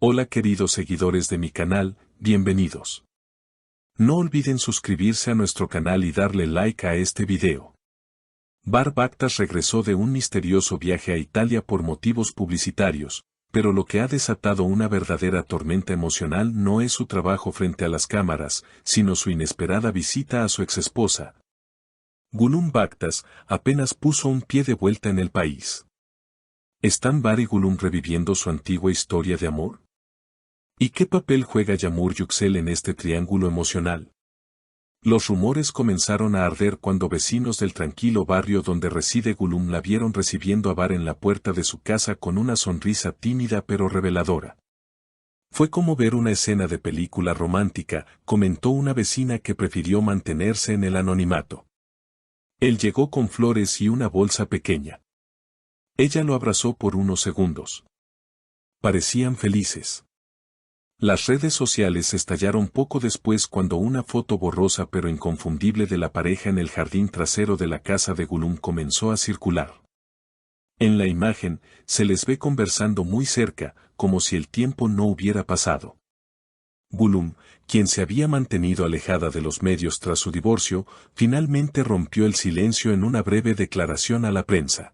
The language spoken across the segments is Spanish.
Hola queridos seguidores de mi canal, bienvenidos. No olviden suscribirse a nuestro canal y darle like a este video. Bar Baktas regresó de un misterioso viaje a Italia por motivos publicitarios, pero lo que ha desatado una verdadera tormenta emocional no es su trabajo frente a las cámaras, sino su inesperada visita a su exesposa. Gülüm Baktas apenas puso un pie de vuelta en el país. ¿Están Bar y Gülüm reviviendo su antigua historia de amor? ¿Y qué papel juega Yağmur Yüksel en este triángulo emocional? Los rumores comenzaron a arder cuando vecinos del tranquilo barrio donde reside Gülüm la vieron recibiendo a Bar en la puerta de su casa con una sonrisa tímida pero reveladora. Fue como ver una escena de película romántica, comentó una vecina que prefirió mantenerse en el anonimato. Él llegó con flores y una bolsa pequeña. Ella lo abrazó por unos segundos. Parecían felices. Las redes sociales estallaron poco después cuando una foto borrosa pero inconfundible de la pareja en el jardín trasero de la casa de Gülüm comenzó a circular. En la imagen, se les ve conversando muy cerca, como si el tiempo no hubiera pasado. Gülüm, quien se había mantenido alejada de los medios tras su divorcio, finalmente rompió el silencio en una breve declaración a la prensa.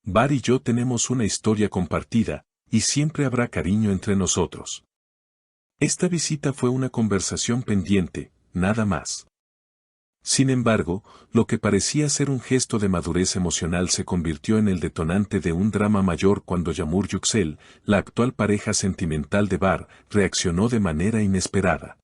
Bar y yo tenemos una historia compartida, y siempre habrá cariño entre nosotros. Esta visita fue una conversación pendiente, nada más. Sin embargo, lo que parecía ser un gesto de madurez emocional se convirtió en el detonante de un drama mayor cuando Yağmur Yüksel, la actual pareja sentimental de Bar, reaccionó de manera inesperada.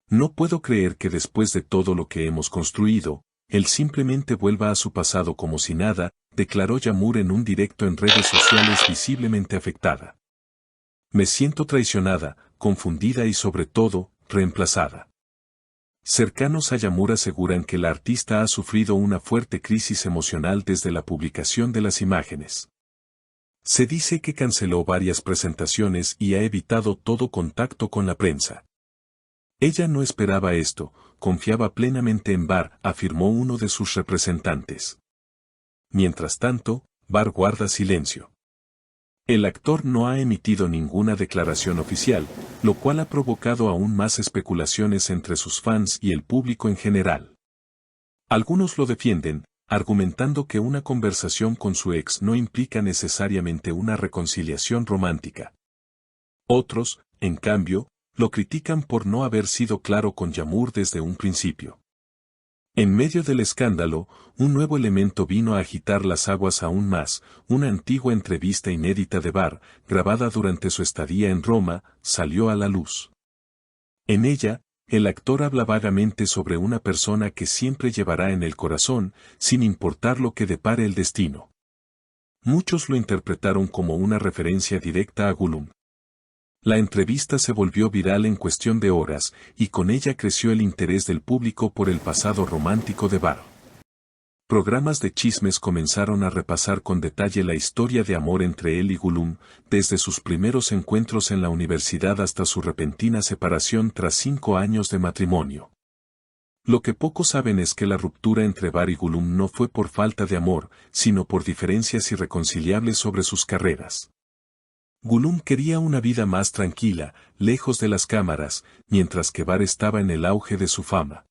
No puedo creer que después de todo lo que hemos construido, él simplemente vuelva a su pasado como si nada, declaró Yağmur en un directo en redes sociales visiblemente afectada. Me siento traicionada, confundida y sobre todo, reemplazada. Cercanos a Yağmur aseguran que la artista ha sufrido una fuerte crisis emocional desde la publicación de las imágenes. Se dice que canceló varias presentaciones y ha evitado todo contacto con la prensa. Ella no esperaba esto, confiaba plenamente en Bar, afirmó uno de sus representantes. Mientras tanto, Bar guarda silencio. El actor no ha emitido ninguna declaración oficial, lo cual ha provocado aún más especulaciones entre sus fans y el público en general. Algunos lo defienden, argumentando que una conversación con su ex no implica necesariamente una reconciliación romántica. Otros, en cambio, lo critican por no haber sido claro con Yağmur desde un principio. En medio del escándalo, un nuevo elemento vino a agitar las aguas aún más, una antigua entrevista inédita de Bar, grabada durante su estadía en Roma, salió a la luz. En ella, el actor habla vagamente sobre una persona que siempre llevará en el corazón, sin importar lo que depare el destino. Muchos lo interpretaron como una referencia directa a Gülüm. La entrevista se volvió viral en cuestión de horas, y con ella creció el interés del público por el pasado romántico de Bar. Programas de chismes comenzaron a repasar con detalle la historia de amor entre él y Gülüm, desde sus primeros encuentros en la universidad hasta su repentina separación tras 5 años de matrimonio. Lo que pocos saben es que la ruptura entre Bar y Gülüm no fue por falta de amor, sino por diferencias irreconciliables sobre sus carreras. Gülüm quería una vida más tranquila, lejos de las cámaras, mientras que Bar estaba en el auge de su fama.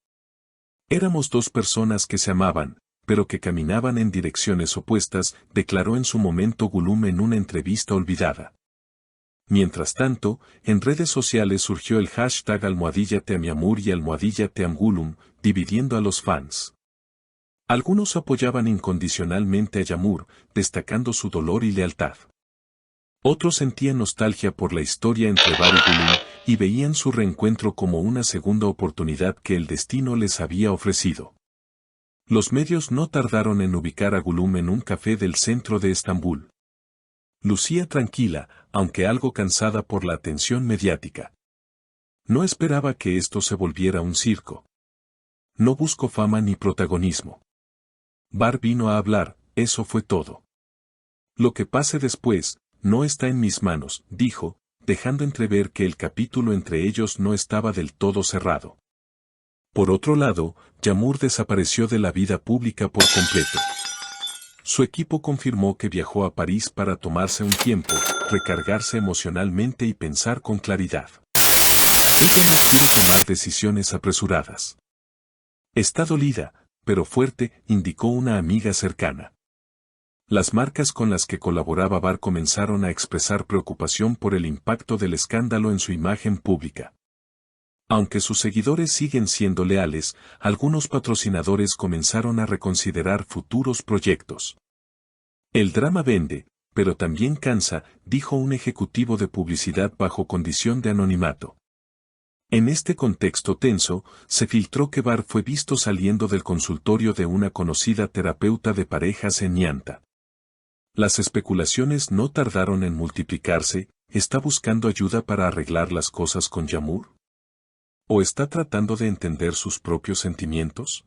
Éramos dos personas que se amaban, pero que caminaban en direcciones opuestas, declaró en su momento Gülüm en una entrevista olvidada. Mientras tanto, en redes sociales surgió el hashtag #TeamYağmur y #TeamGülüm, dividiendo a los fans. Algunos apoyaban incondicionalmente a Yağmur, destacando su dolor y lealtad. Otros sentían nostalgia por la historia entre Bar y Gülüm, y veían su reencuentro como una segunda oportunidad que el destino les había ofrecido. Los medios no tardaron en ubicar a Gülüm en un café del centro de Estambul. Lucía tranquila, aunque algo cansada por la atención mediática. No esperaba que esto se volviera un circo. No busco fama ni protagonismo. Bar vino a hablar, eso fue todo. Lo que pase después, no está en mis manos, dijo, dejando entrever que el capítulo entre ellos no estaba del todo cerrado. Por otro lado, Yağmur desapareció de la vida pública por completo. Su equipo confirmó que viajó a París para tomarse un tiempo, recargarse emocionalmente y pensar con claridad. Ella no quiere tomar decisiones apresuradas. Está dolida, pero fuerte, indicó una amiga cercana. Las marcas con las que colaboraba Bar comenzaron a expresar preocupación por el impacto del escándalo en su imagen pública. Aunque sus seguidores siguen siendo leales, algunos patrocinadores comenzaron a reconsiderar futuros proyectos. El drama vende, pero también cansa, dijo un ejecutivo de publicidad bajo condición de anonimato. En este contexto tenso, se filtró que Bar fue visto saliendo del consultorio de una conocida terapeuta de parejas en Ñanta. Las especulaciones no tardaron en multiplicarse. ¿Está buscando ayuda para arreglar las cosas con Yamur? ¿O está tratando de entender sus propios sentimientos?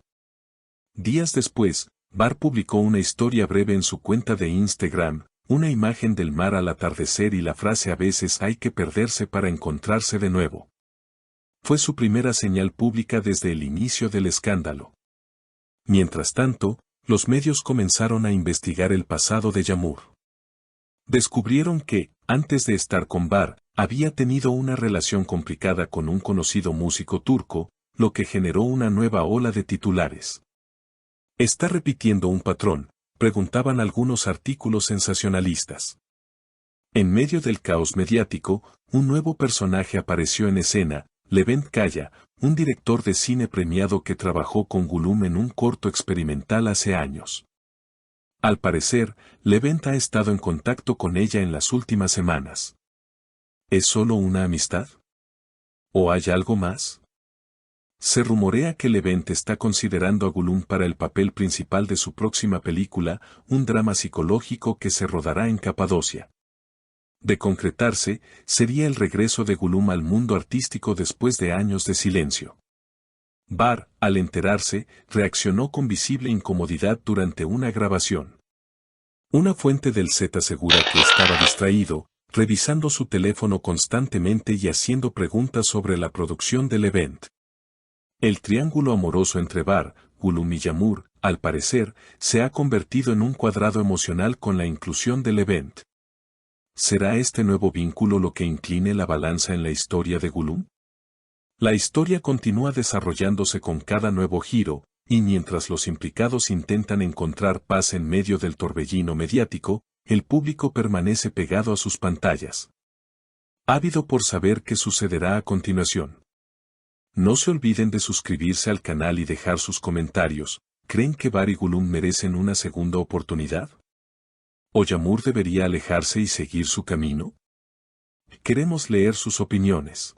Días después, Bar publicó una historia breve en su cuenta de Instagram, una imagen del mar al atardecer y la frase: a veces hay que perderse para encontrarse de nuevo. Fue su primera señal pública desde el inicio del escándalo. Mientras tanto, los medios comenzaron a investigar el pasado de Yamur. Descubrieron que, antes de estar con Bar, había tenido una relación complicada con un conocido músico turco, lo que generó una nueva ola de titulares. ¿Está repitiendo un patrón?, preguntaban algunos artículos sensacionalistas. En medio del caos mediático, un nuevo personaje apareció en escena: Levent Kaya, un director de cine premiado que trabajó con Gulum en un corto experimental hace años. Al parecer, Levent ha estado en contacto con ella en las últimas semanas. ¿Es solo una amistad? ¿O hay algo más? Se rumorea que Levent está considerando a Gulum para el papel principal de su próxima película, un drama psicológico que se rodará en Capadocia. De concretarse, sería el regreso de Gulum al mundo artístico después de años de silencio. Bar, al enterarse, reaccionó con visible incomodidad durante una grabación. Una fuente del set asegura que estaba distraído, revisando su teléfono constantemente y haciendo preguntas sobre la producción del evento. El triángulo amoroso entre Bar, Gulum y Yamur, al parecer, se ha convertido en un cuadrado emocional con la inclusión del evento. ¿Será este nuevo vínculo lo que incline la balanza en la historia de Gulum? La historia continúa desarrollándose con cada nuevo giro, y mientras los implicados intentan encontrar paz en medio del torbellino mediático, el público permanece pegado a sus pantallas, ávido por saber qué sucederá a continuación. No se olviden de suscribirse al canal y dejar sus comentarios. ¿Creen que Bar y Gulum merecen una segunda oportunidad? ¿O Yamur debería alejarse y seguir su camino? Queremos leer sus opiniones.